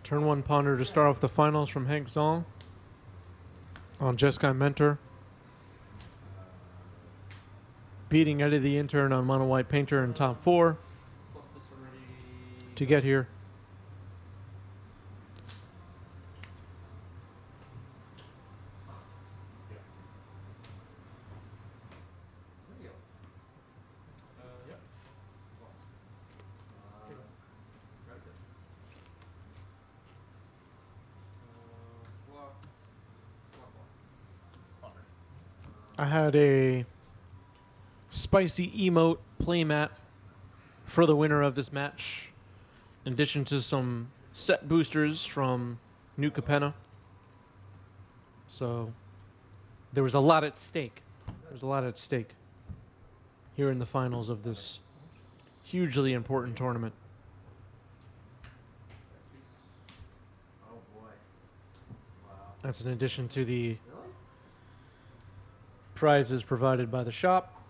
Turn 1 Ponder to start off the finals from Hank Zong on Jeskai Mentor. Beating Eddie the Intern on Mono White Painter in top 4 to get here. I had a spicy emote playmat for the winner of this match, in addition to some set boosters from New Capenna. So there was a lot at stake. There's a lot at stake here in the finals of this hugely important tournament. That's in addition to the prizes provided by the shop,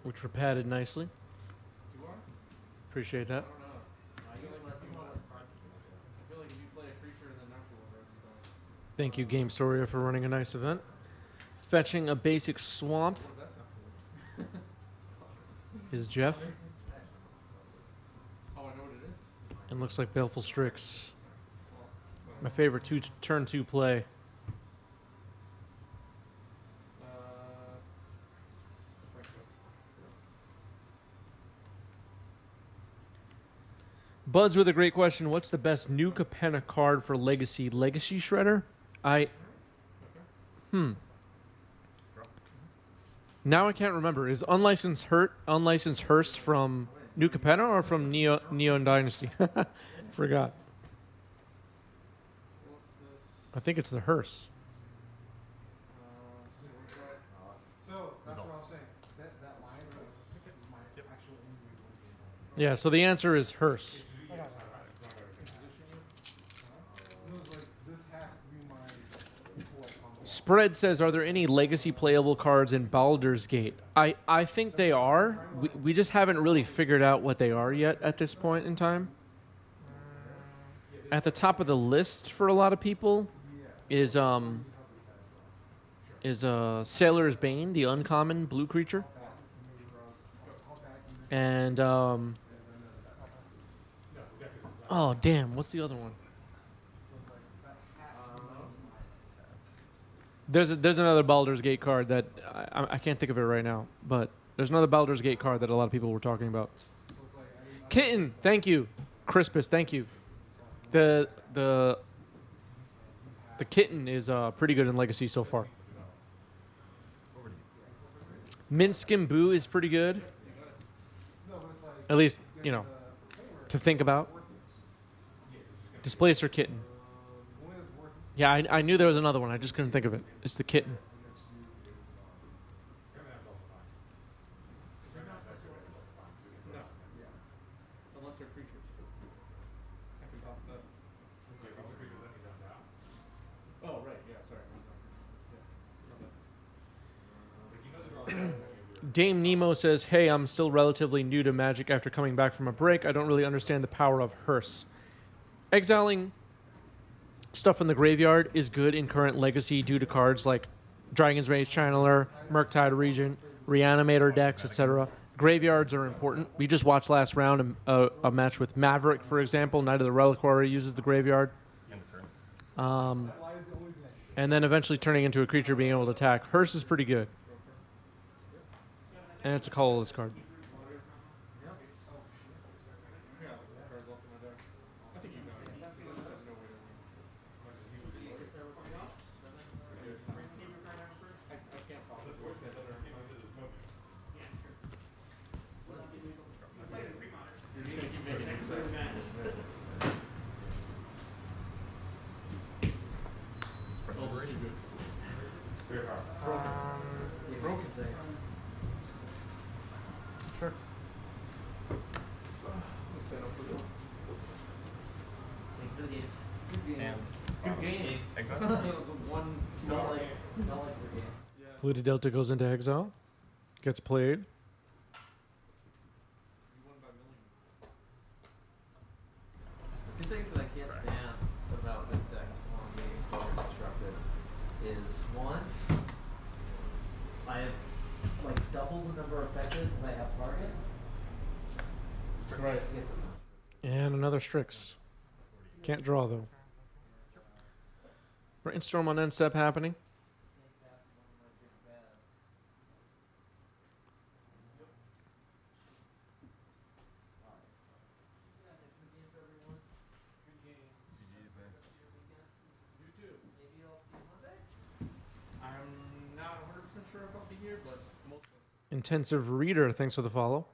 which were padded nicely. Appreciate that. Thank you, Game Storia, for running a nice event. Fetching a basic swamp is Jeff. And looks like Baleful Strix. My favorite turn 2 play. Buds with a great question. What's the best New Capenna card for Legacy? Legacy Shredder? Now I can't remember. Is Unlicensed Hearst from New Capenna or from Neon Dynasty? Forgot. I think it's the hearse. So that's what I was saying. That line is my actual injury. Yeah, so the answer is hearse. Spread says, are there any legacy playable cards in Baldur's Gate? I think they are. We just haven't really figured out what they are yet at this point in time. At the top of the list for a lot of people is Sailor's Bane, the uncommon blue creature. And oh damn, what's the other one? There's another Baldur's Gate card that I can't think of it right now, but there's another Baldur's Gate card that a lot of people were talking about. Kitten, thank you. Crispus, thank you. The kitten is pretty good in Legacy so far. Minskin Boo is pretty good. At least, you know, to think about. Displacer Kitten. Yeah, I knew there was another one. I just couldn't think of it. It's the kitten. Dame Nemo says, hey, I'm still relatively new to Magic after coming back from a break. I don't really understand the power of hearse. Exiling stuff in the graveyard is good in current Legacy due to cards like Dragon's Rage Channeler, Murktide Regent, Reanimator decks, etc. Graveyards are important. We just watched last round a match with Maverick, for example. Knight of the Reliquary uses the graveyard. And then eventually turning into a creature being able to attack. Hearse is pretty good. And it's a colorless card. Sure. Good games. Good game. Exactly. It was a one $2 per game. Polluted Delta goes into exile. Gets played. Two things that I can't stand about this deck on being so constructed is one, I have like double the number of fetches as I have targets. Right. Yes, And another Strix. Can't draw though. Brainstorm on end step happening. I'm not 100% sure if I'll be here, but most Intensive reader, thanks for the follow.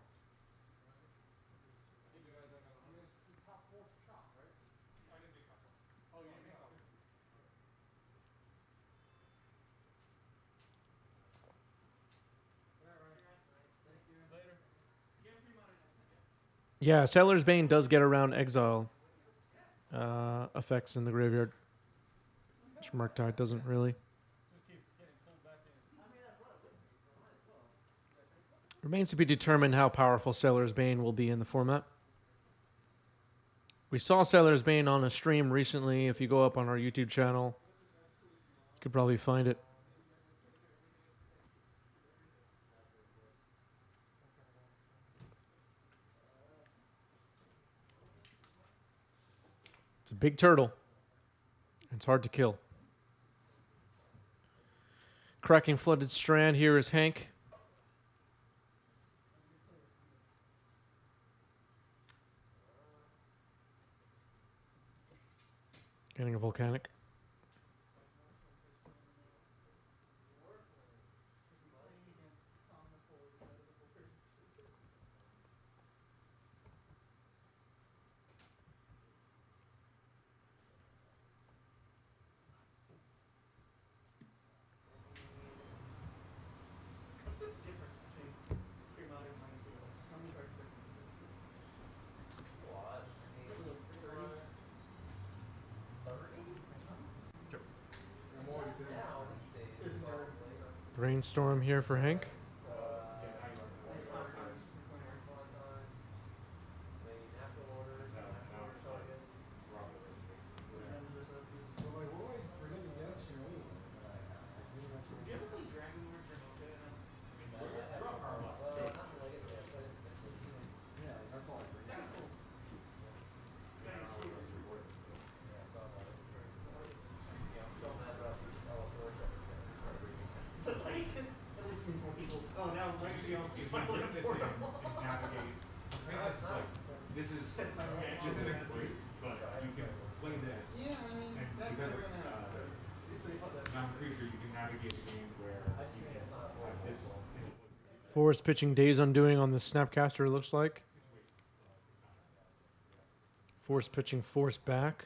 Yeah, Sailor's Bane does get around exile effects in the graveyard. Which Murktide doesn't really. Remains to be determined how powerful Sailor's Bane will be in the format. We saw Sailor's Bane on a stream recently. If you go up on our YouTube channel, you could probably find it. It's a big turtle. It's hard to kill. Cracking Flooded Strand here is Hank. Getting a volcanic. Brainstorm here for Hank. Oh, now Legacy Legacy finally navigate. This is a quiz, but you can play this. Yeah, I mean, that's never gonna happen. I'm pretty sure you can navigate a game where you can have this. Force pitching Days Undoing on the Snapcaster, it looks like. Force pitching Force back.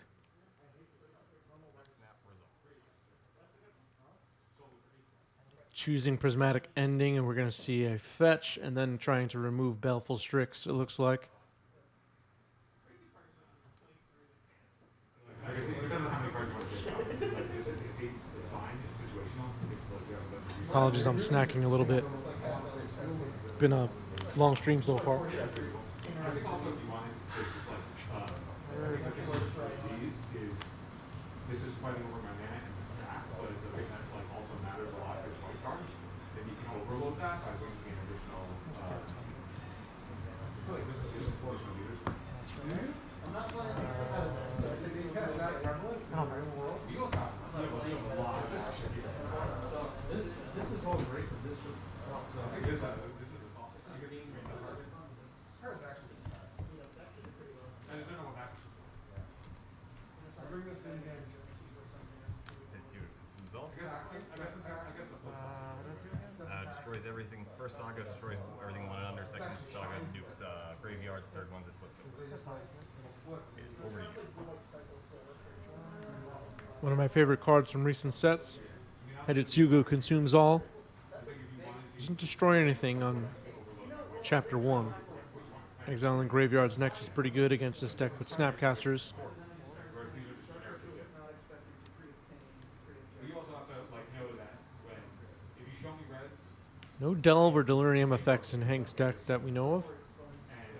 Choosing Prismatic Ending, and we're going to see a fetch, and then trying to remove Baleful Strix, it looks like. Apologies, I'm snacking a little bit. It's been a long stream so far. This is fighting over my mana and the stack, but it's a thing that like also matters a lot for white cards. Then you can overload that by bringing in additional. I feel like this is unfortunate leaders. I'm not playing this ahead of this. So if you guys that prevalent in the real world, you also have a lot of action. This is all great, but this is. I think this is a soft. Her is actually the best. I just don't know what happens. I bring this in again. Destroys everything. First saga destroys everything one and under. Second saga nukes graveyards. Third one's it flips over. It's over to you. One of my favorite cards from recent sets. Hidetsugu consumes all. Doesn't destroy anything on Chapter 1. Exiling Graveyards next is pretty good against this deck with Snapcasters. No Delve or Delirium effects in Hank's deck that we know of. And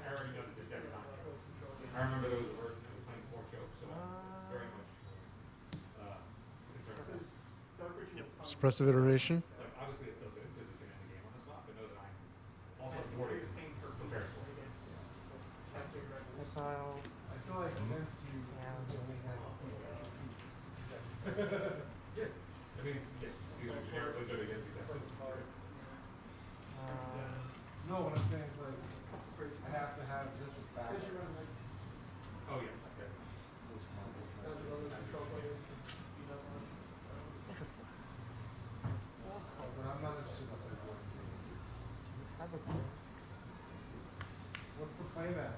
I already know that this deck is on. I remember there was a version of the Sunny 4 show Expressive iteration. It's like, obviously it's still good because you can end the game on the spot, but know that I'm also thwarting prepared for it. Exile. I feel like against you, Yeah. this is the only hand. Yeah. I mean, yes, these are generically good against these Um, No, what I'm saying is like, I have to have this with back. Oh, yeah. Okay. Interesting. But I'm not interested in sideboard games. Have a burst. What's the play mat?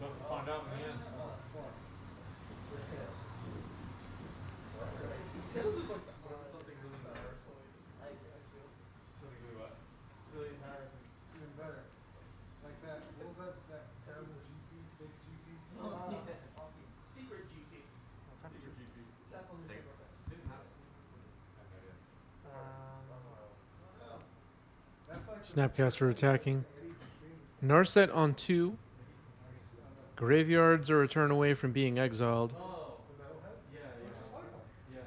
Don't find out in the end. Something really better. Something really what? Really hard. Even better. Like that, what was that terrible GP, big GP? Secret GP. Secret GP. Tap on the Take it. secret best. Didn't have it. I have no idea. That's like Snapcaster attacking. Narset on 2. Graveyards are a turn away from being exiled. Oh. Yeah, yeah. Yeah. I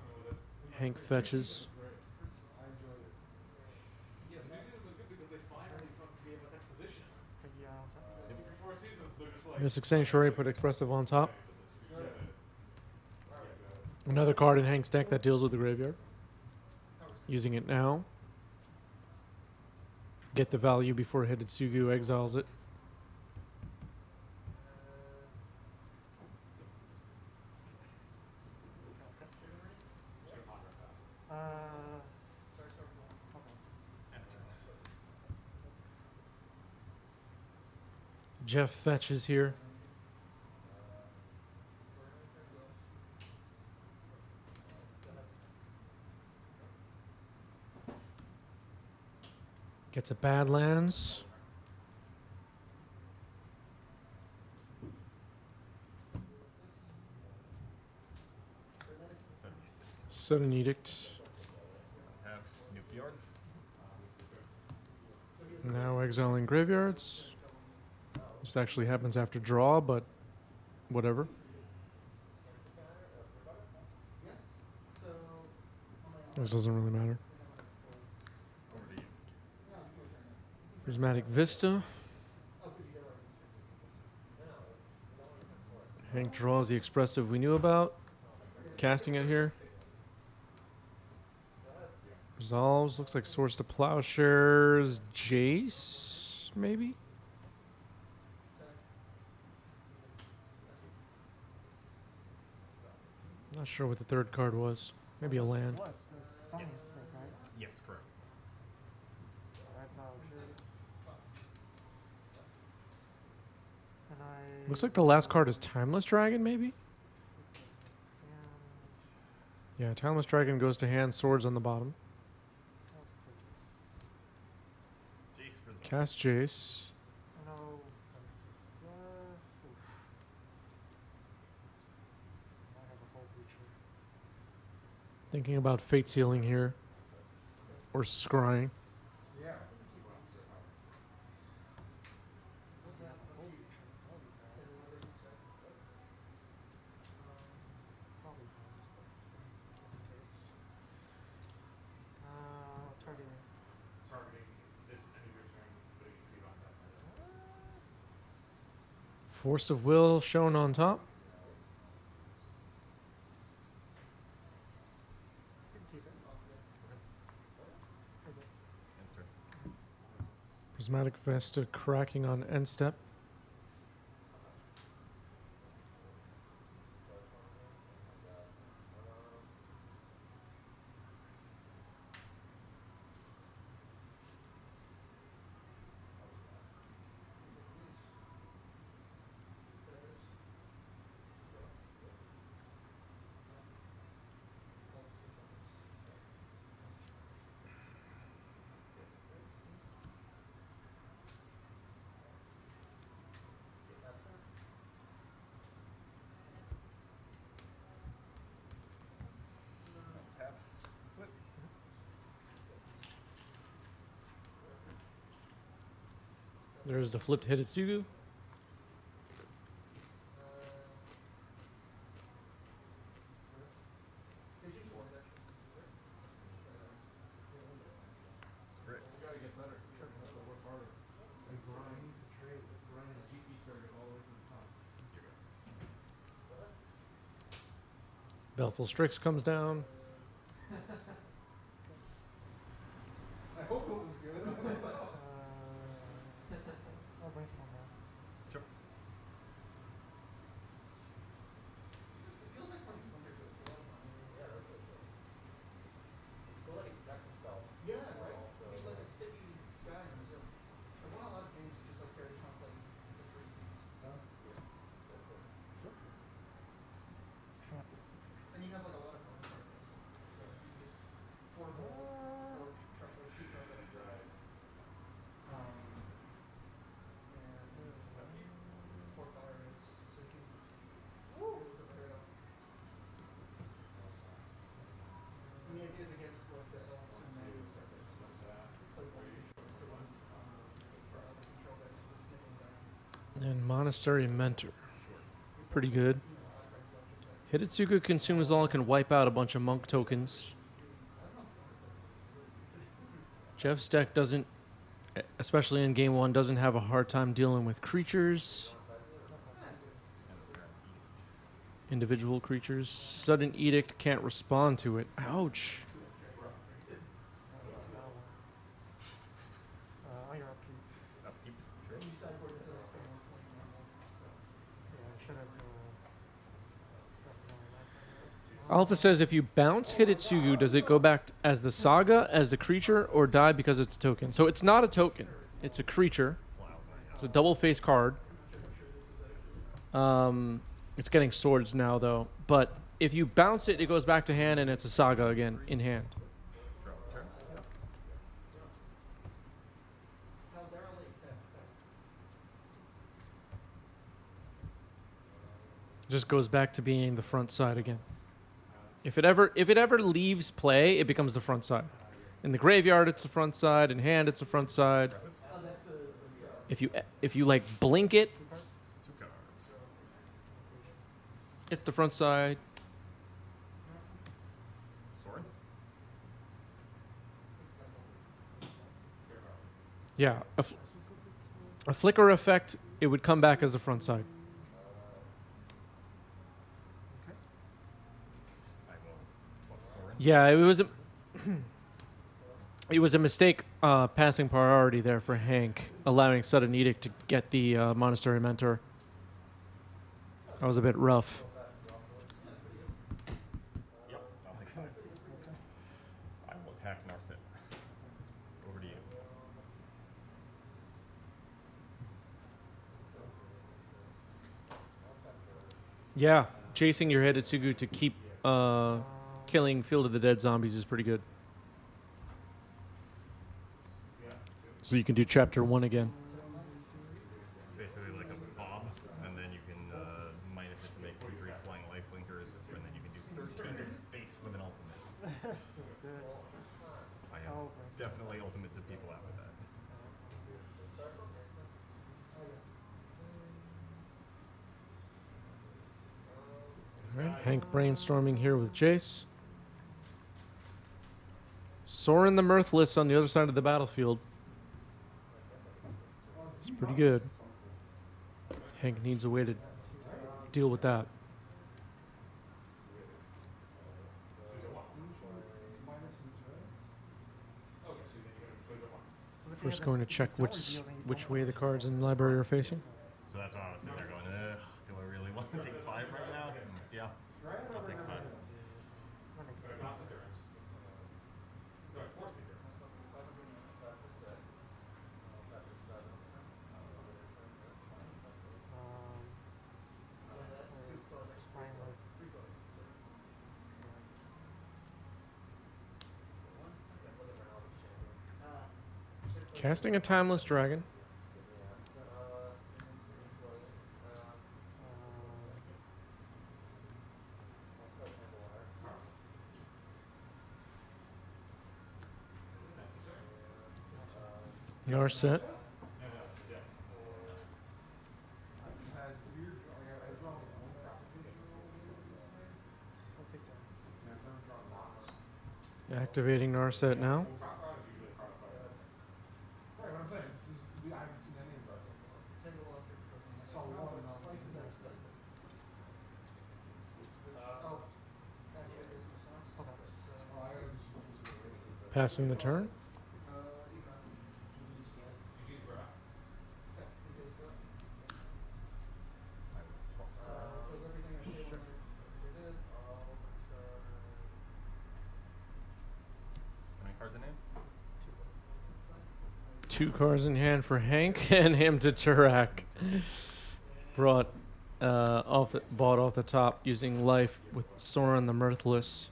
don't know what this. Hank fetches. I enjoyed it. Yeah, the New Zealand was good because they finally gave us exposition. Yeah. Before seasons, they're just like. Mystic Sanctuary put expressive on top. Another card in Hank's deck that deals with the graveyard. Using it now. Get the value before Hidetsugu exiles it. Jeff fetches here. Gets a Badlands. Sudden Edict. Have nuke yards. Now exiling graveyards. This actually happens after draw, but whatever. This doesn't really matter. Over to you. Prismatic Vista. Hank draws the expressive we knew about. Casting it here. Resolves. Looks like Swords to Plowshares. Jace, maybe? Not sure what the third card was. Maybe a land. What? Sun's sick, right? Yes, correct. That's how it is. And I. Looks like the last card is Timeless Dragon, maybe? And Yeah, Timeless Dragon goes to hand, swords on the bottom. Jace for the Cast Jace. no. I have a whole creature. Thinking about Fate Sealing here. Or Scrying. Yeah. Probably not. Just in case. Targeting. Targeting this end of your turn, putting a tree on that. Force of Will shown on top. You can keep it. Take it. enter. Prismatic Vesta cracking on end step. Tap. Flip. There's the flipped Hidetsugu. Baleful Strix comes down. I hope it was good. I'll bring it on now. Sure. It feels like playing Splinter Good. It's a lot of fun. Yeah, that's really cool. It's cool that he protects himself. Yeah, right? Also, He's like a sticky guy in the zone. I won a lot of games with just like very conflict the three things. Trap. And you have like a lot of bonus cards also. So you get 4 gold, 4 truffle, 2 truffle. And 4 fire rates. So you can use the fire up. And the idea is against like the elves and men and stuff that just play control decks with nickel down. And Monastery Mentor. Pretty good. Hidetsugu consumes all, can wipe out a bunch of monk tokens. Jeff's deck doesn't, especially in game 1, doesn't have a hard time dealing with creatures. Individual creatures. Sudden Edict can't respond to it. Ouch. On your upkeep. Upkeep. Sure. And you sideboard this up for 120 normal. So Yeah, I should have definitely not. Alpha says if you bounce Hidetsugu, does it go back as the saga, as the creature, or die because it's a token? So it's not a token. It's a creature. It's a double face card. It's getting swords now, though. But if you bounce it, it goes back to hand, and it's a saga again in hand. Draw a turn. Just goes back to being the front side again. If it ever leaves play, it becomes the front side. In the graveyard, it's the front side. In hand, it's the front side. If you like blink it, 2 cards. it's the front side. Sword. Yeah, a flicker effect, it would come back as the front side. I will plus sword. Yeah, it was a mistake passing priority there for Hank, allowing Sudden Edict to get the Monastery Mentor. That was a bit rough. Yep. I'll take 5. I will attack Narset. Over to you. Yeah, chasing your Hidetsugu to keep killing Field of the Dead zombies is pretty good. So you can do Chapter 1 again. Basically like a bob, and then you can minus it to make 2/3 flying life linkers, and then you can do 13 in face with an ultimate. That's good. I have Oh, definitely ultimates of people out with that. All right, Hank brainstorming here with Jace. Sorin the Mirthless on the other side of the battlefield. It's pretty good. Hank needs a way to deal with that. First going to check which way the cards in the library are facing. So that's why I was sitting there going, do I really want to take 5 right now? Yeah, I'll take 5. Casting a Timeless Dragon. Narset. Activating Narset now. right, what I'm saying, this is, I haven't seen any of that. I saw one and I was like, Oh, Passing the turn. I will plus Does everything I say when I did. how many cards in hand? 2 cards in hand for Hank and him to Turak. Bought off the top using life with Soren the Mirthless.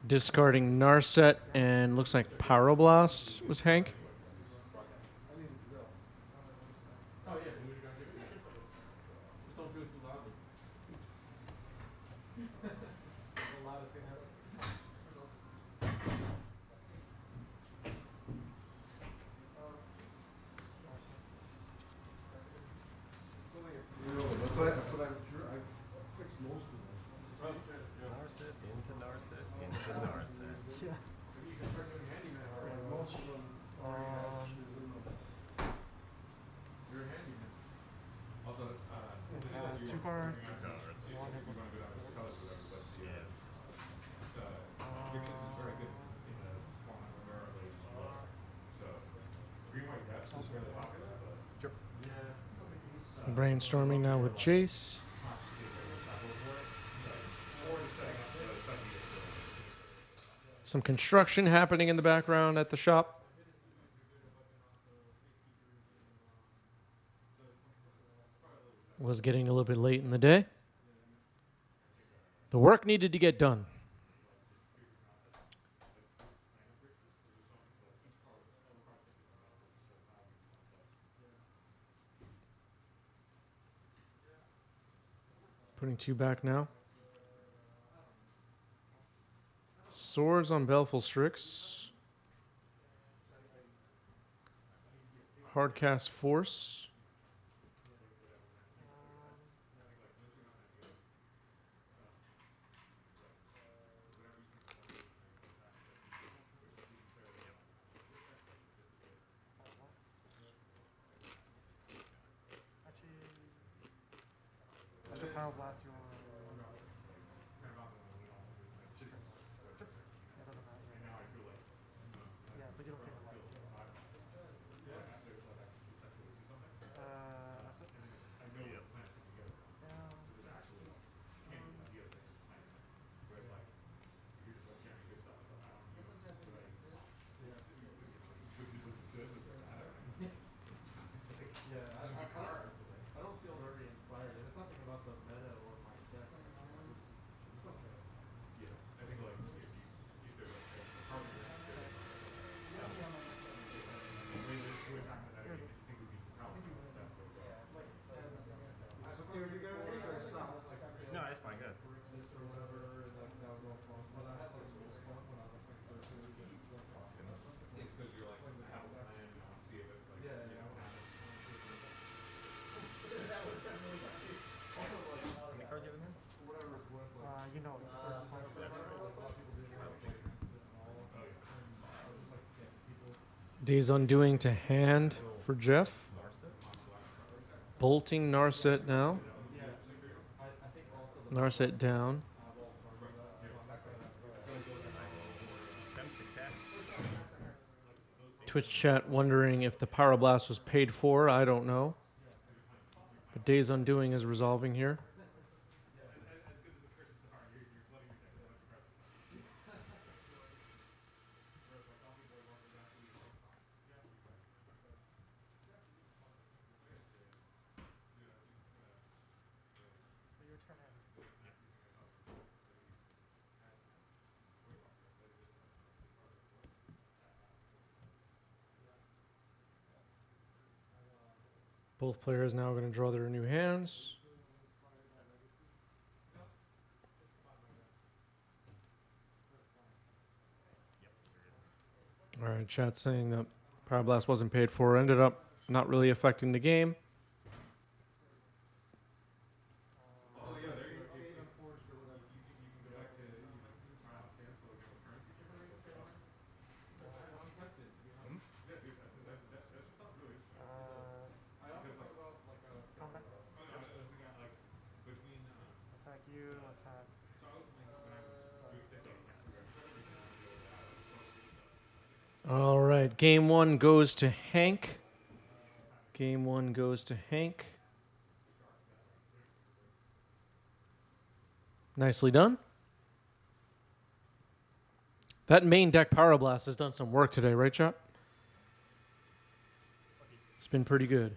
Discarding Narset and looks like Pyroblast was Hank. Oh yeah, do what you gotta do. Just don't do it too loudly. The loudest thing ever. That's what I fixed most of them. Oh shit, yeah. Narset, into Narset, into Narset. Yeah. Maybe you can start doing handyman or Most of them already had shoes in them. you're a handyman. Although, Two cards. Two cards. One is if you wanna go down to the colors or whatever, but Yes. Grixis is very good in the format where there are like low. So green white depths is fairly popular, but Sure. yeah. Brainstorming now with Jace. Some construction happening in the background at the shop. Was getting a little bit late in the day. The work needed to get done. Putting 2 back now. Swords on Baleful Strix. Hardcast Force. Actually, Power Blast your. Yeah, doesn't matter. Yeah, so you don't take a life. That's it. Down. Yeah, I don't feel very inspired. And it's nothing about the meta or my decks. It's something. Yeah, I think like if there's a card in your deck, No, it's fine. Good. or whatever, and like that would go across. But I had like soul storm when I was like first year. Because you're like, I have a plan, I want to see if it like, yeah, you know, How many cards you have in hand? whatever it's worth. Like, You know, it's first punch. like a lot of people do it, like, and all. And I was just like getting people. Days Undoing to hand for Jeff. Narset. Bolting Narset now. Yeah, I think also the Narset down. Attempt to cast. Twitch chat wondering if the Pyroblast was paid for. I don't know. But Days Undoing is resolving here. Your turn ends. Both players now going to draw their new hands. All right, chat saying that Pyroblast wasn't paid for. Ended up not really affecting the game. Oh yeah, there you go. You can go back to standstill again with currency. I'm tempted, you know. Yeah, dude, that's just something really interesting. I also thought about like a. Combat. I was thinking like between. Attack you, attack. So I was All right. Game 1 goes to Hank. Game 1 goes to Hank. Nicely done. That main deck Power Blast has done some work today, right, Chop? It's been pretty good.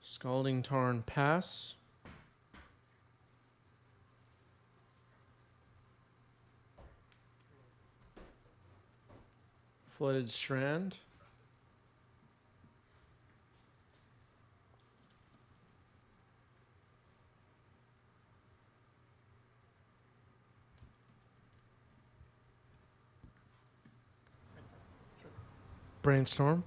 Scalding Tarn pass. Flooded Strand. Brainstorm.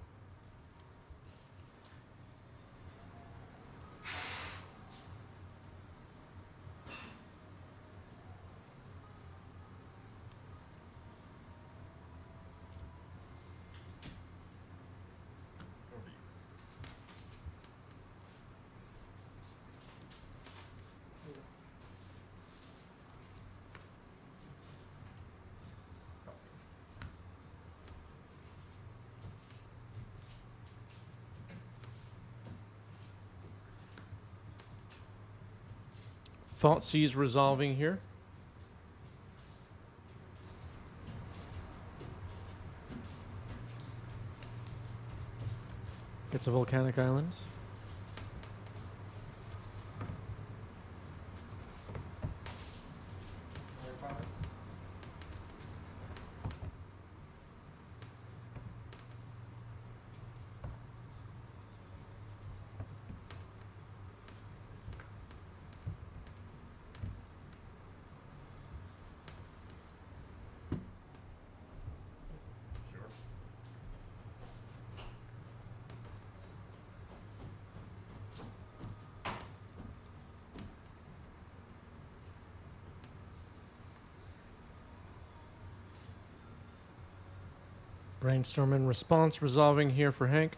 Thoughtseize resolving here. Gets a volcanic island. Brainstorm and response resolving here for Hank.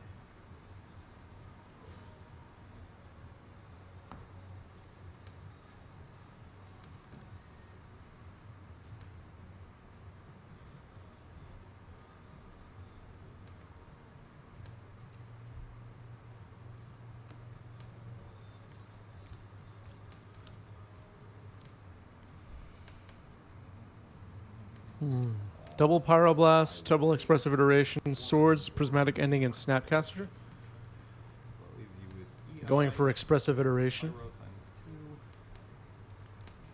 Double Pyroblast, double Expressive Iteration, Swords, Prismatic Ending, and Snapcaster. So that leaves you with Going for Expressive Iteration. Pyro times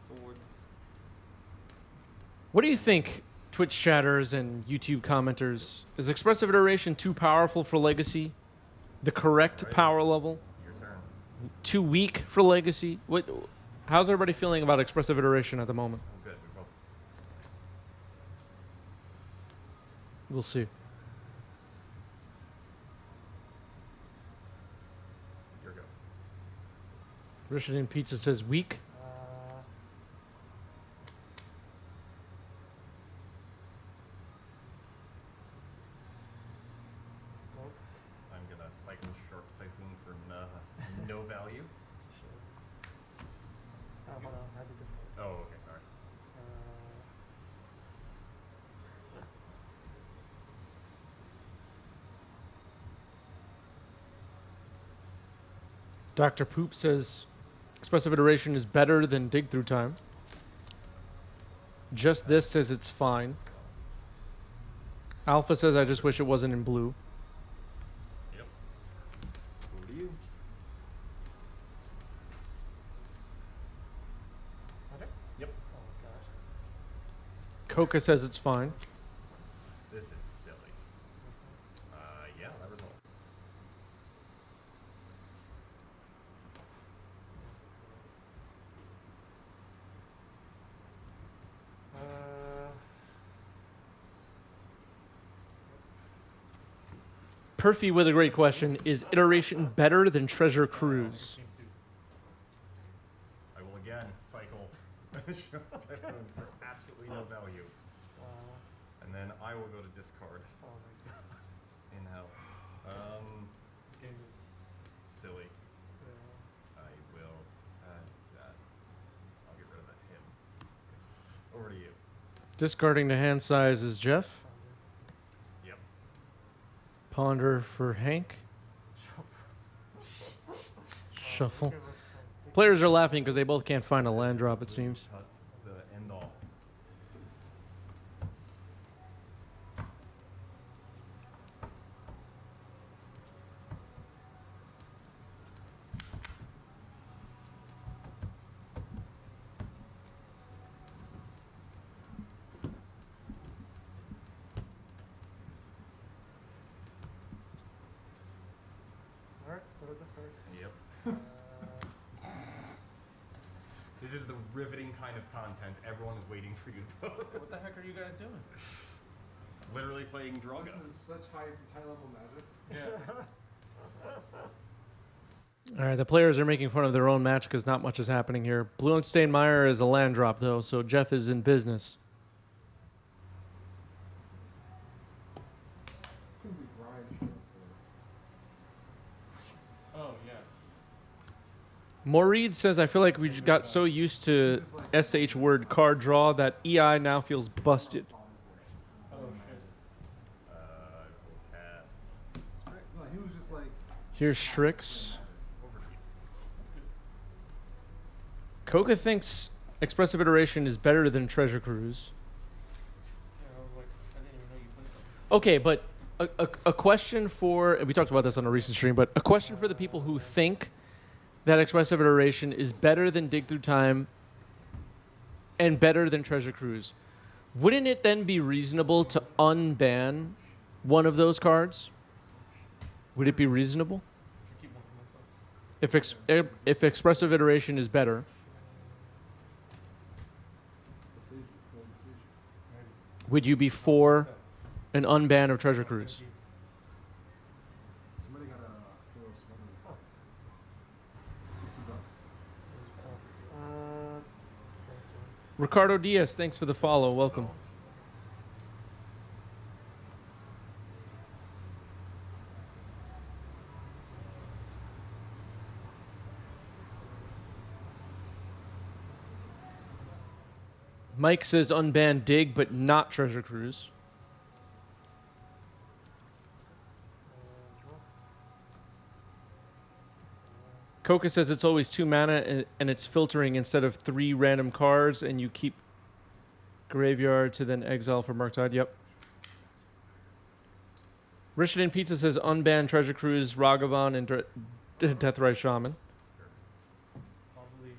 2. Swords. What do you think, Twitch chatters and YouTube commenters? Is Expressive Iteration too powerful for Legacy? The correct power level? Your turn. Too weak for Legacy? How's everybody feeling about Expressive Iteration at the moment? I'm good. We both. We'll see. Your go. Richard and Pizza says weak. I'm gonna Cycle Shark Typhoon for no value. Hold on, I did this. Oh, okay, sorry. Dr. Poop says Expressive Iteration is better than Dig Through Time. Just This says it's fine. Alpha says I just wish it wasn't in blue. Yep. Over to you. Yep. Oh gosh. Coca says it's fine. This is silly. Yeah, that resolves. Perfy with a great question. Is Iteration better than Treasure Cruise? I will again cycle Shark Typhoon for absolutely no value. And then I will go to discard. Oh my god. In hell. Game is. Silly. I will add that. I'll get rid of the him. Over Discarding to hand size is Jeff. Yep. Ponder for Hank. Shuffle. Players are laughing because they both can't find a land drop, it seems. Cut the end all. Alright, put it this card. Yep. This is the riveting kind of content everyone is waiting for you to post. What the heck are you guys doing? Literally playing Drago. This is such high level magic. All right, the players are making fun of their own match because not much is happening here. Blue and Steinmeier is a land drop, though, so Jeff is in business. Couldn't be Brian showing up Oh, yeah. Maureen says, I feel like we got so used to SH word card draw that EI now feels busted. Oh, shit. Cast. there. No, he was just like, Here's Strix. Over to you. Koka thinks Expressive Iteration is better than Treasure Cruise. Yeah, I was like, I didn't even know you played that. Okay, but a question for, and we talked about this on a recent stream, but a question for the people who think that Expressive Iteration is better than Dig Through Time and better than Treasure Cruise. Wouldn't it then be reasonable to unban one of those cards? Would it be reasonable? Keep one for myself. If Expressive Iteration is better, that's easy. That's easy. would you be for an unban of Treasure Cruise? Somebody got a Phil Smother. $60. Ricardo Diaz, thanks for the follow. Welcome. Mike says unban Dig, but not Treasure Cruise. Coca says it's always 2 mana and it's filtering instead of 3 random cards, and you keep graveyard to then exile for Murktide. Yep. Richard and Pizza says unban Treasure Cruise, Ragavan, and Deathrite Shaman. Probably.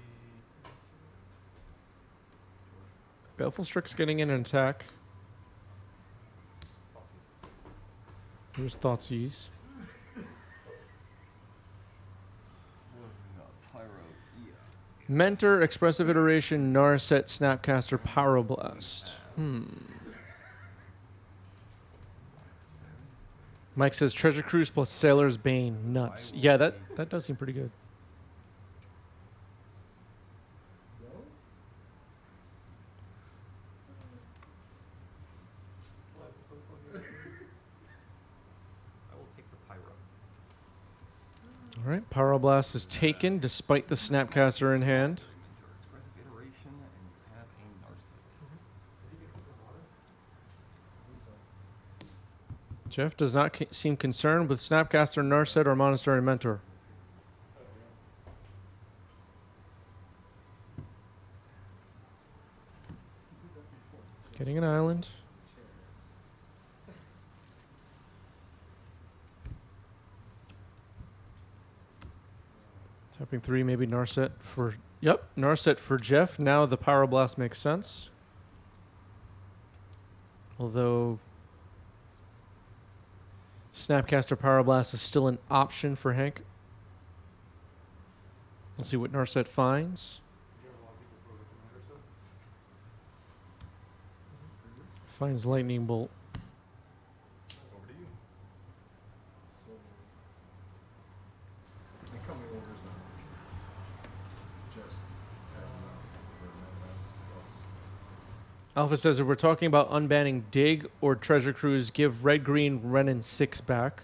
Baleful Strix getting in an attack. Here's Thoughtseize. Mentor, Expressive Iteration, Narset, Snapcaster, Pyroblast. Mike says Treasure Cruise plus Sailor's Bane. Nuts. Yeah, that does seem pretty good. I will take the Pyro. All right, Pyroblast is taken despite the Snapcaster in hand. Expressive Iteration, and you have a Narset. Jeff does not seem concerned with Snapcaster, Narset, or Monastery Mentor. Getting an island. Tapping 3, maybe Narset for... Yep, Narset for Jeff. Now the Pyroblast makes sense. Although... Snapcaster Pyroblast is still an option for Hank. Let's see what Narset finds. Finds Lightning Bolt. Over to you. So, incoming orders now. It's just plus. Alpha says if we're talking about unbanning Dig or Treasure Cruise, give Red Green Renin 6 back.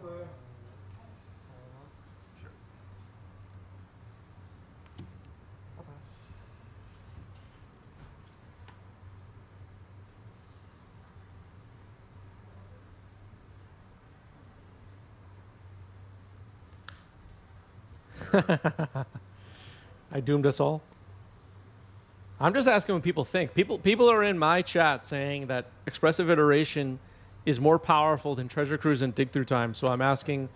Sure. I doomed us all. I'm just asking what people think. People are in my chat saying that expressive iteration is more powerful than treasure cruise and dig through time. So I'm asking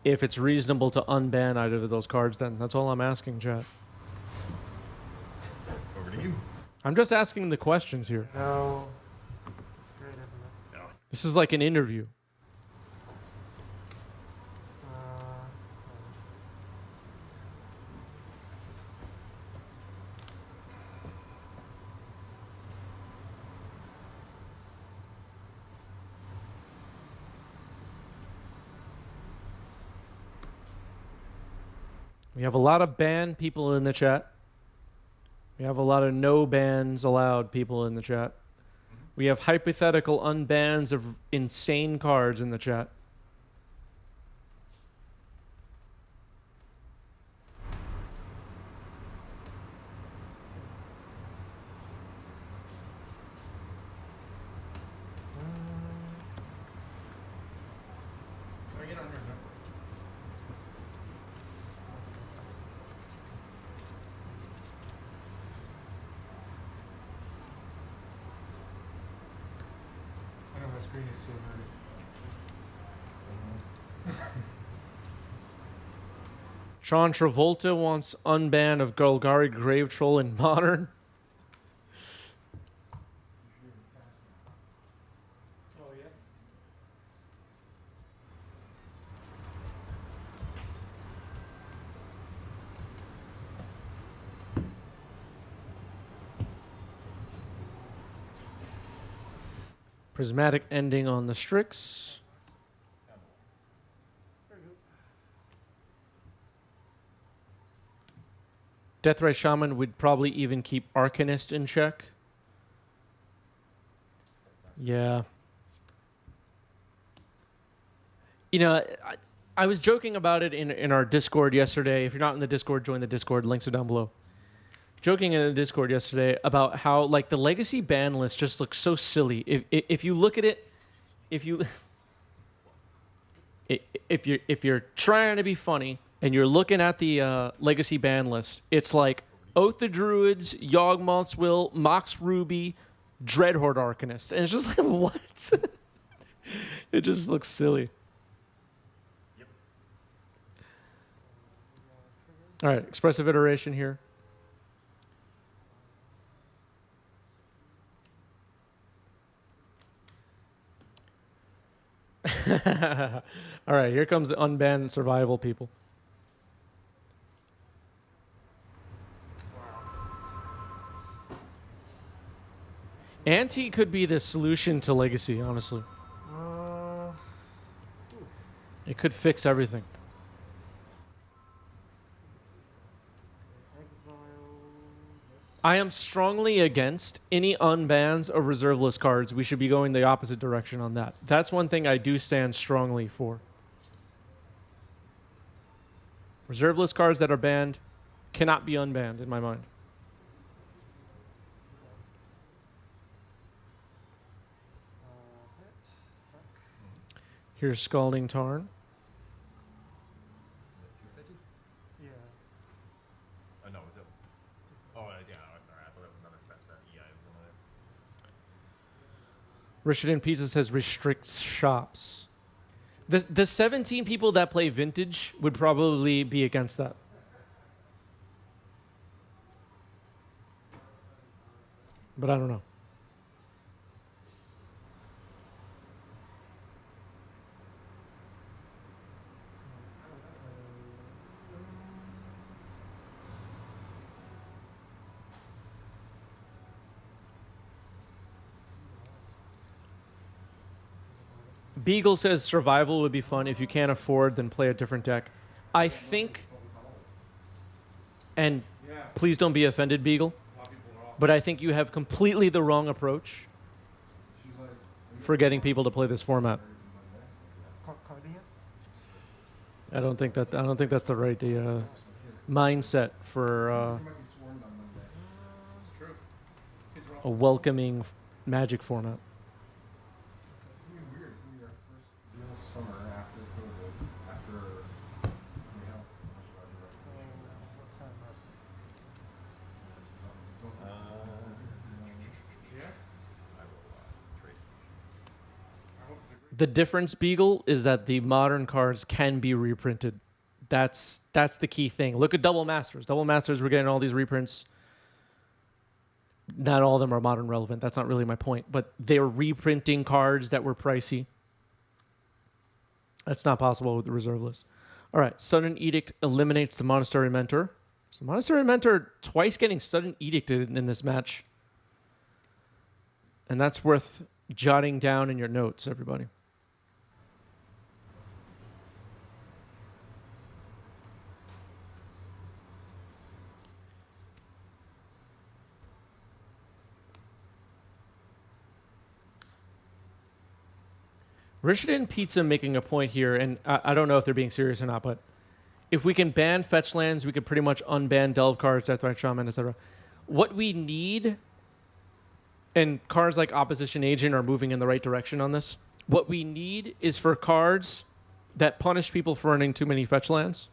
if it's reasonable to unban either of those cards. Then that's all I'm asking, chat. Over to you. I'm just asking the questions here. No. It's great, isn't it? Oh, This is like an interview. We have a lot of ban people in the chat. We have a lot of no bans allowed people in the chat. We have hypothetical unbans of insane cards in the chat. Can I get on your network? I know my screen is so hurry. Sean Travolta wants unban of Golgari Grave Troll in Modern. Oh, yeah? Prismatic ending on the Strix. Deathray Shaman would probably even keep Arcanist in check. Yeah. You know, I was joking about it in our Discord yesterday. If you're not in the Discord, join the Discord. Links are down below. Joking in the Discord yesterday about how like the legacy ban list just looks so silly. If you look at it, if you're trying to be funny and you're looking at the legacy ban list, it's like Oath of Druids, Yawgmoth's Will, Mox Ruby, Dreadhorde Arcanist, and it's just like what? It just looks silly. yep. All right, expressive iteration here. All right, here comes the unbanned survival people. Anti could be the solution to Legacy, honestly. It could fix everything. Exile. I am strongly against any unbans of reserve list cards. We should be going the opposite direction on that. That's one thing I do stand strongly for. Reserve list cards that are banned cannot be unbanned in my mind. Hit. Fuck. Here's Scalding Tarn. The 250s? Yeah. Oh, no, was it? Oh, yeah, oh, sorry. I thought that was another fetch that EI was one of there. Richard Pizza says restricts shops. The 17 people that play Vintage would probably be against that. But I don't know. Beagle says survival would be fun. If you can't afford, then play a different deck. I think, and Yeah. please don't be offended, Beagle, A lot of people are off. but I think you have completely the wrong approach. She's like, for getting people to play this format. Carding it? I don't think that's the right mindset for It's true. Kids are a welcoming Magic format. It's gonna be weird. It's gonna be our first real summer after COVID. After we have what time last night? Yeah. I will trade. I hope it's a great. The difference, Beagle, is that the modern cards can be reprinted. That's the key thing. Look at Double Masters. Double Masters, we're getting all these reprints. Not all of them are modern relevant. That's not really my point. But they're reprinting cards that were pricey. That's not possible with the reserve list. All right. Sudden Edict eliminates the Monastery Mentor. So Monastery Mentor twice getting Sudden Edicted in this match. And that's worth jotting down in your notes, everybody. Richard and Pizza making a point here, and I don't know if they're being serious or not, but if we can ban fetch lands, we could pretty much unban Delve cards, Deathrite Shaman, etc. What we need, and cards like Opposition Agent are moving in the right direction on this, what we need is for cards that punish people for earning too many fetch lands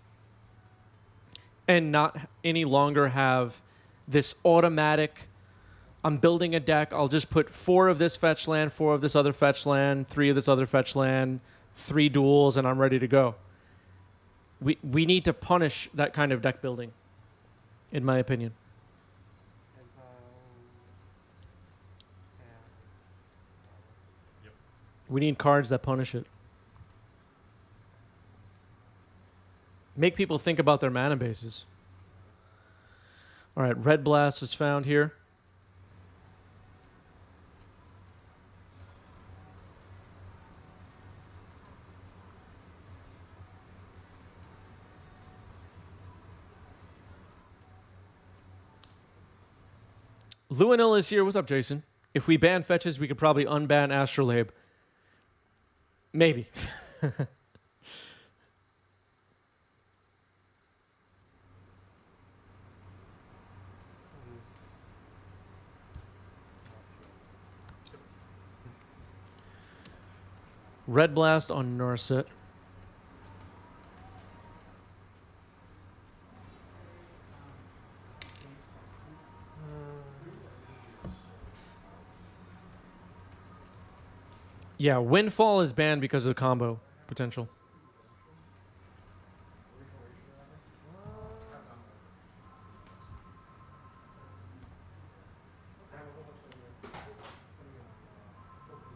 and not any longer have this automatic, I'm building a deck, I'll just put 4 of this fetch land, 4 of this other fetch land, 3 of this other fetch land, 3 duels, and I'm ready to go. We need to punish that kind of deck building, in my opinion. We need cards that punish it. Make people think about their mana bases. All right, Red Blast is found here. Luanil is here. What's up, Jason? If we ban fetches, we could probably unban Astrolabe. Maybe. Red Blast on Narset. Yeah, Windfall is banned because of combo potential.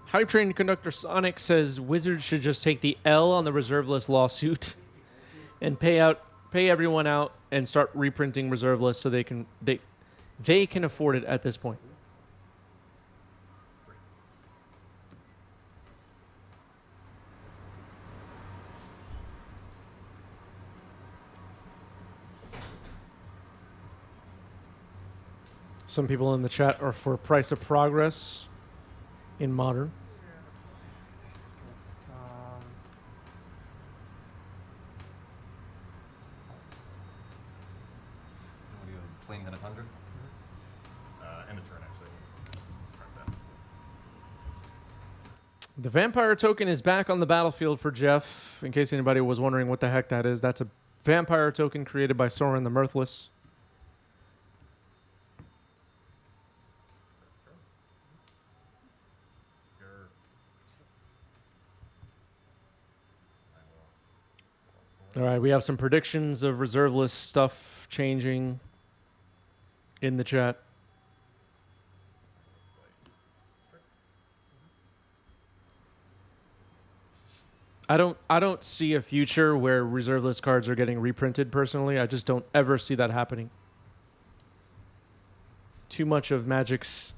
Hype Train Conductor Sonic says Wizards should just take the L on the reserve list lawsuit and pay everyone out and start reprinting reserve lists so they can afford it at this point. Some people in the chat are for Price of Progress in Modern. What are you, Plains and a Tundra? End of turn, actually. Mark that. The Vampire token is back on the battlefield for Jeff. In case anybody was wondering what the heck that is, that's a Vampire token created by Sorin the Mirthless. All right, we have some predictions of reserve list stuff changing in the chat. I don't see a future where reserve list cards are getting reprinted personally. I just don't ever see that happening. Too much of Magic's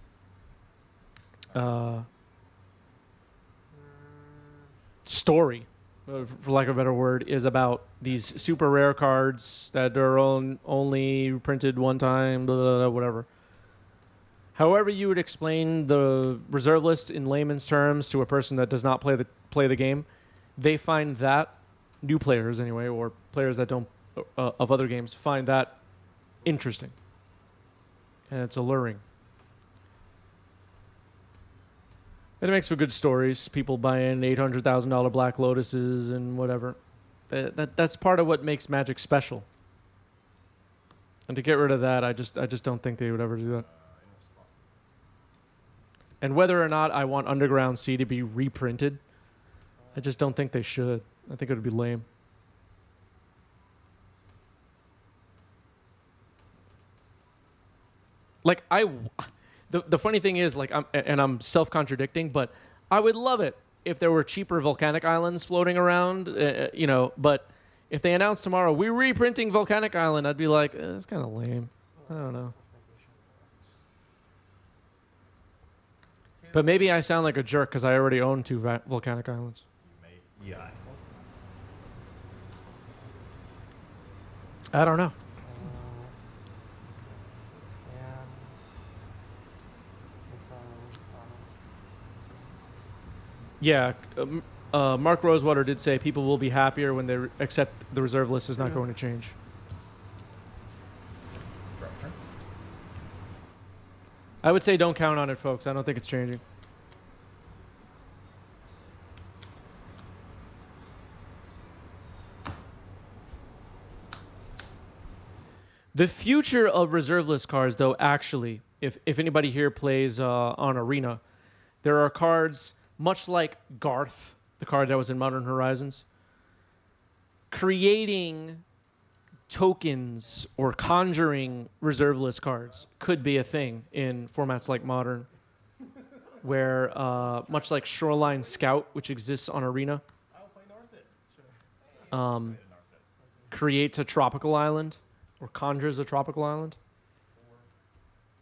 story, for lack of a better word, is about these super rare cards that are only printed one time, blah, blah, blah, whatever. However you would explain the reserve list in layman's terms to a person that does not play the game, they find that, new players anyway, or players that don't of other games, find that interesting. And it's alluring. And it makes for good stories. People buying $800,000 Black Lotuses and whatever. That's part of what makes Magic special. And to get rid of that, I just don't think they would ever do that. And whether or not I want Underground Sea to be reprinted, I just don't think they should. I think it would be lame. Like the funny thing is, like, I'm self-contradicting, but I would love it if there were cheaper volcanic islands floating around, you know. But if they announced tomorrow we're reprinting Volcanic Island, I'd be like, it's kind of lame. I don't know. But maybe I sound like a jerk because I already own 2 volcanic islands. Yeah. I don't know. Yeah, Mark Rosewater did say people will be happier when they accept the reserve list is not going to change. Drop turn. I would say don't count on it, folks. I don't think it's changing. The future of reserve list cards, though, actually, if anybody here plays on Arena, there are cards, much like Garth, the card that was in Modern Horizons, creating tokens or conjuring reserve list cards could be a thing in formats like Modern, where much like Shoreline Scout, which exists on Arena, creates a tropical island or conjures a tropical island.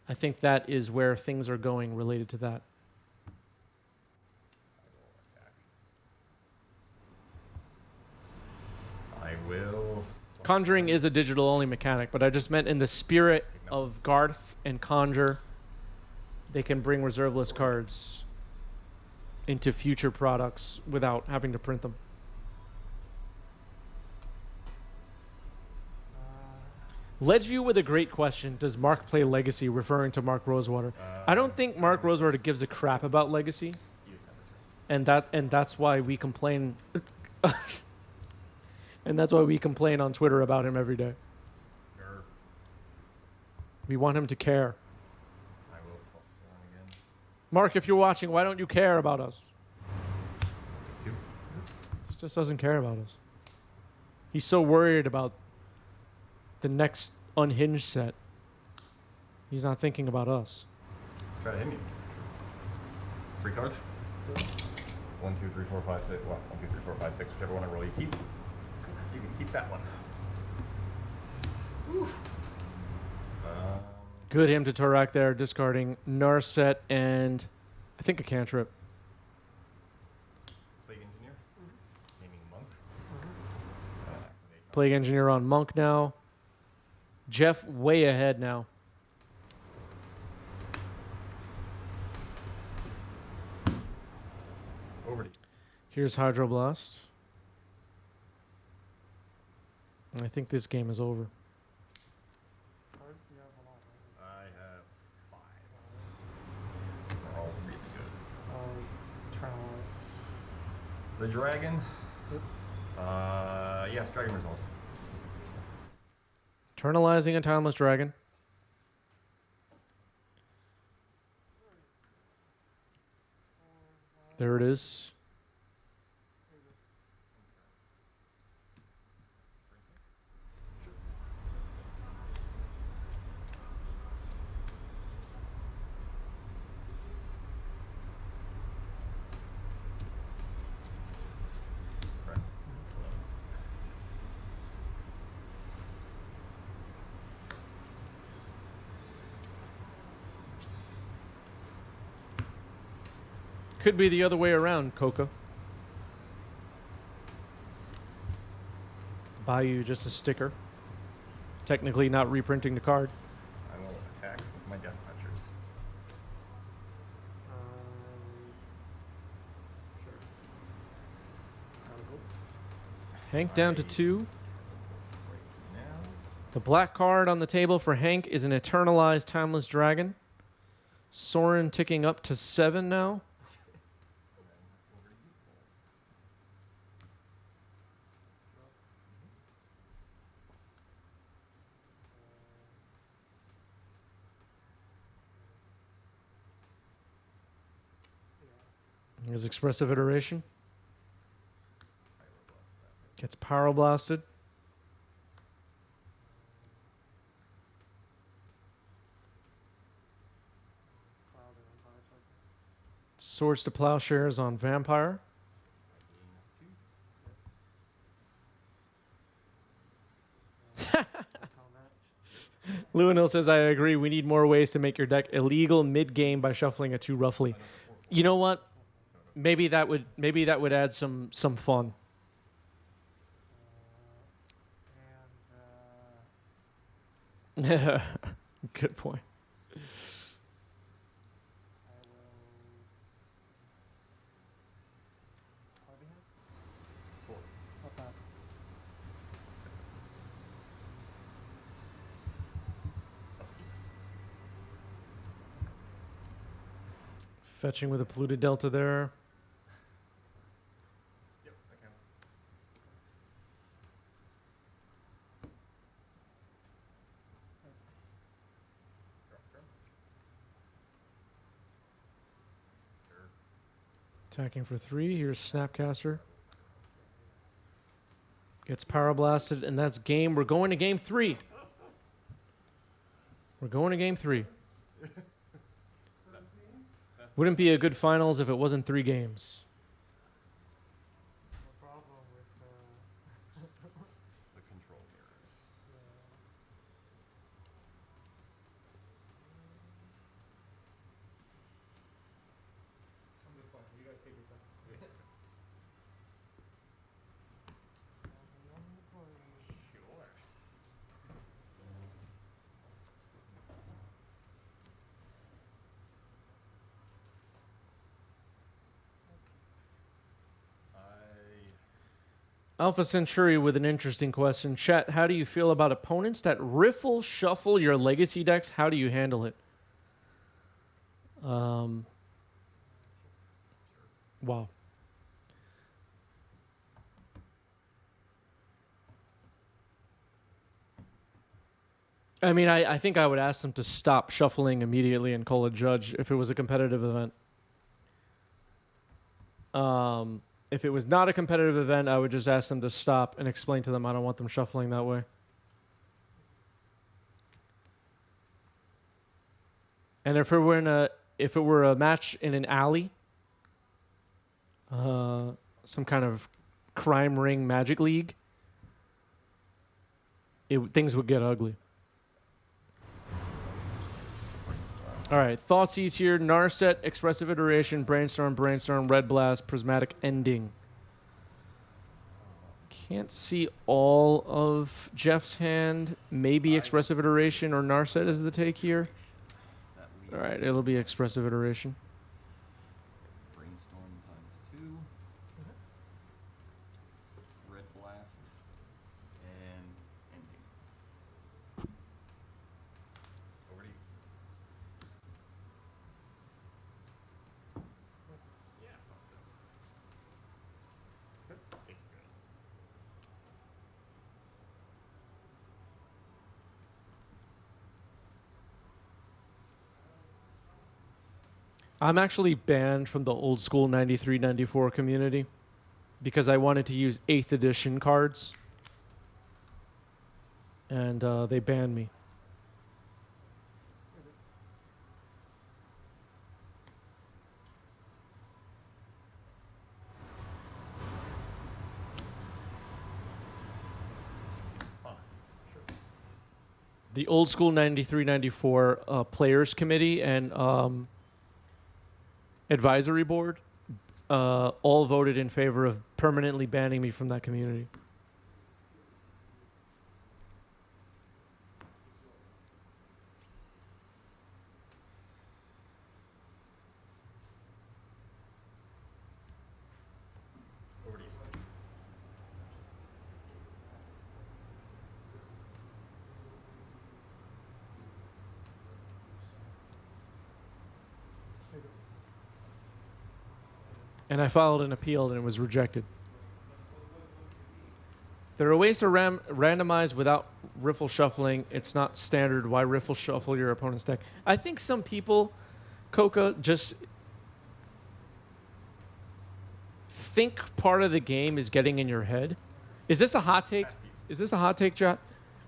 I think that is where things are going related to that. I will. Conjuring is a digital-only mechanic, but I just meant in the spirit of Garth and Conjure, they can bring reserve list cards into future products without having to print them. Ledgeview with a great question. Does Mark play Legacy? Referring to Mark Rosewater. I don't think Mark Rosewater gives a crap about Legacy, and that's why we complain. And that's why we complain on Twitter about him every day. Sure. We want him to care. I will plus 1 again. Mark, if you're watching, why don't you care about us? 2. He just doesn't care about us. He's so worried about the next Unhinged set. He's not thinking about us. Try to hit me. 3 cards. 1, 2, 3, 4, 5, 6. Well, 1, 2, 3, 4, 5, 6. Whichever one I roll, you keep. You can keep that one. Good him to Torak there, discarding Narset and I think a cantrip. Plague Engineer. Naming Monk. Activate. Plague Engineer on Monk now. Jeff way ahead now. Over to you. Here's Hydroblast. I think this game is over. I have 5. They're all really good. The dragon. Yeah, dragon results. Eternalizing a Timeless Dragon. There it is. Could be the other way around, Coca. Buy you just a sticker. Technically not reprinting the card. I will attack with my Death Touchers. Hank down to 2. Now, The black card on the table for Hank is an Eternalized Timeless Dragon. Soren ticking up to 7 now. His expressive iteration. Gets power blasted. Swords to Plowshares on Vampire. Luanil says, I agree. We need more ways to make your deck illegal mid-game by shuffling it too roughly. You know what? Maybe that would add some fun. Good point. Fetching with a polluted delta there. yep, that counts. Drop. Sure. Attacking for 3. Here's Snapcaster. Gets power blasted, and that's game. We're going to game 3. We're going to game 3. Wouldn't be a good finals if it wasn't 3 games. No problem with The control mirrors. I'm just fine. You guys take your time. Sure. Alpha Century with an interesting question. Chat, how do you feel about opponents that riffle shuffle your legacy decks? How do you handle it? Wow. I mean, I think I would ask them to stop shuffling immediately and call a judge if it was a competitive event. If it was not a competitive event, I would just ask them to stop and explain to them I don't want them shuffling that way. And if it were a match in an alley, some kind of crime ring Magic League, things would get ugly. All right, Thoughtseize here. Narset, Expressive Iteration, Brainstorm, Red Blast, Prismatic Ending. Can't see all of Jeff's hand. Maybe Expressive Iteration or Narset is the take here. All right, it'll be Expressive Iteration. Brainstorm ×2. Red Blast. And ending. Over to you. Yeah, I thought so. It's good. I'm actually banned from the old school 93-94 community because I wanted to use 8th edition cards. And they banned me. The old school 93-94 players committee and advisory board all voted in favor of permanently banning me from that community. Over to you. And I filed an appeal and it was rejected. There are ways to randomize without riffle shuffling. It's not standard. Why riffle shuffle your opponent's deck? I think some people, Coca, just think part of the game is getting in your head. Is this a hot take? Is this a hot take, chat?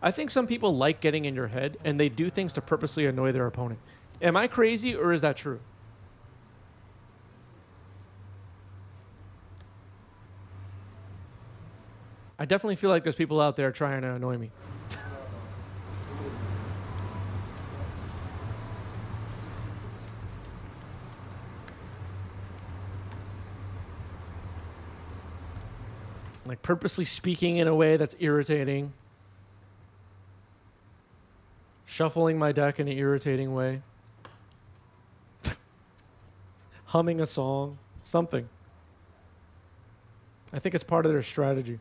I think some people like getting in your head and they do things to purposely annoy their opponent. Am I crazy or is that true? I definitely feel like there's people out there trying to annoy me. Like purposely speaking in a way that's irritating. Shuffling my deck in an irritating way. Humming a song. Something. I think it's part of their strategy.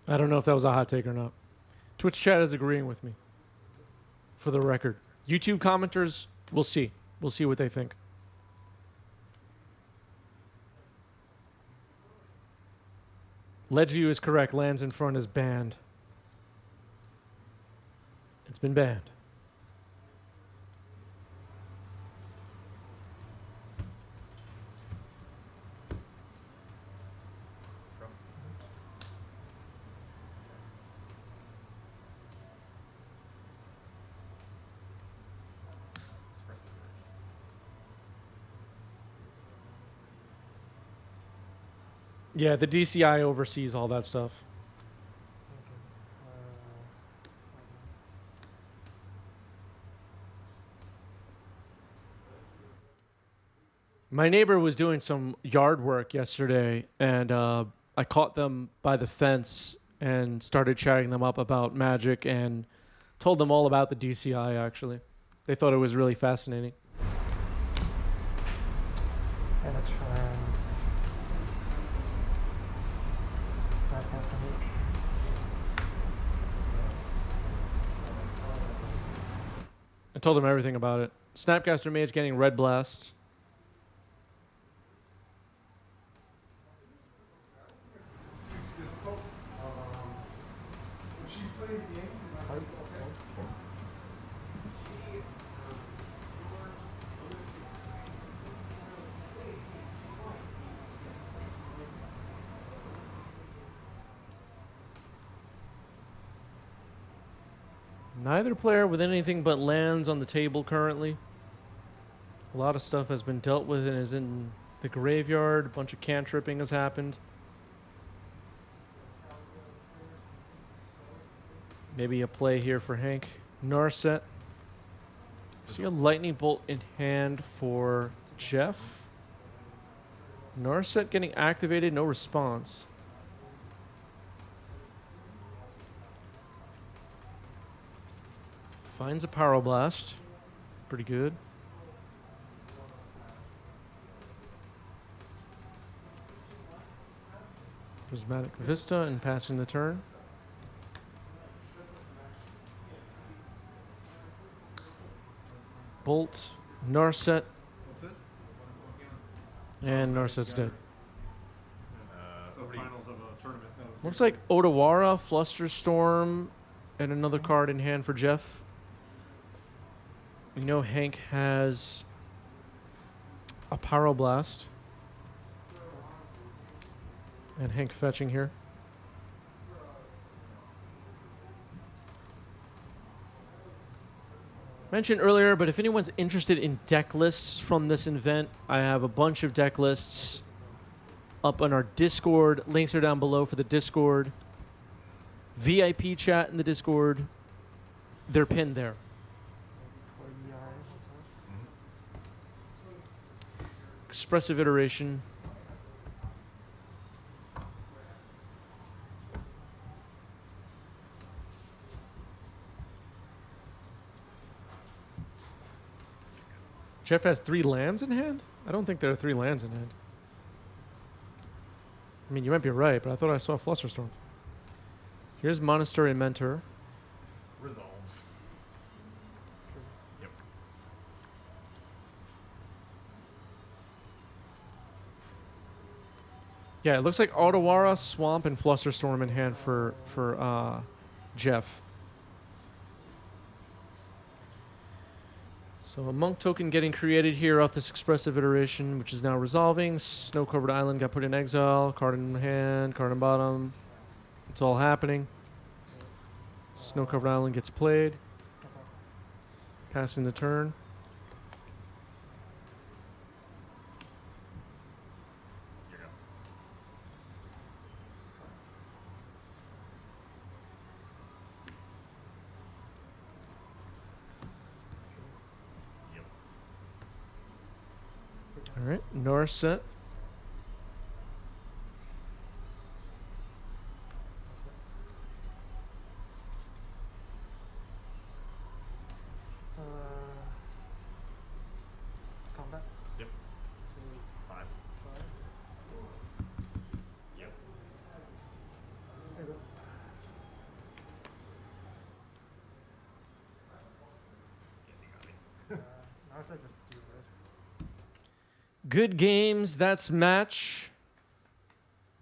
I don't know if that was a hot take or not. Twitch chat is agreeing with me. For the record. YouTube commenters, we'll see. We'll see what they think. Ledgeview is correct. Lands in front is banned. It's been banned. Yeah, the DCI oversees all that stuff. My neighbor was doing some yard work yesterday, and I caught them by the fence and started chatting them up about Magic and told them all about the DCI, actually. They thought it was really fascinating. And a turn. Snapcaster Mage. I told them everything about it. Snapcaster Mage getting Red Blast. Neither player with anything but lands on the table currently. A lot of stuff has been dealt with and is in the graveyard. A bunch of cantripping has happened. Maybe a play here for Hank. Narset. See a lightning bolt in hand for Jeff. Narset getting activated, no response. Finds a Pyroblast. Pretty good. Prismatic Vista and passing the turn. Bolt, Narset, and Narset's dead. So finals of a tournament. Looks like Odawara, Flusterstorm, and another card in hand for Jeff. You know Hank has a Pyroblast. And Hank fetching here. Mentioned earlier, but if anyone's interested in deck lists from this event, I have a bunch of deck lists up on our Discord. Links are down below for the Discord. VIP chat in the Discord. They're pinned there. expressive iteration. Jeff has 3 lands in hand? I don't think there are 3 lands in hand. I mean, you might be right, but I thought I saw Flusterstorm. Here's Monastery Mentor. Resolves. Yep. Yeah, it looks like Otawara, Swamp, and Flusterstorm in hand for Jeff. So a monk token getting created here off this expressive iteration, which is now resolving. Snow-covered island got put in exile. Card in hand, card in bottom. It's all happening. Snow-covered island gets played. Passing the turn. Here you go. Yep. All right, Norse set. Combat. Yep. 2, 5. 5. Yep. There you go. Yeah, you got me. Now it's like just stupid. Good games. That's match.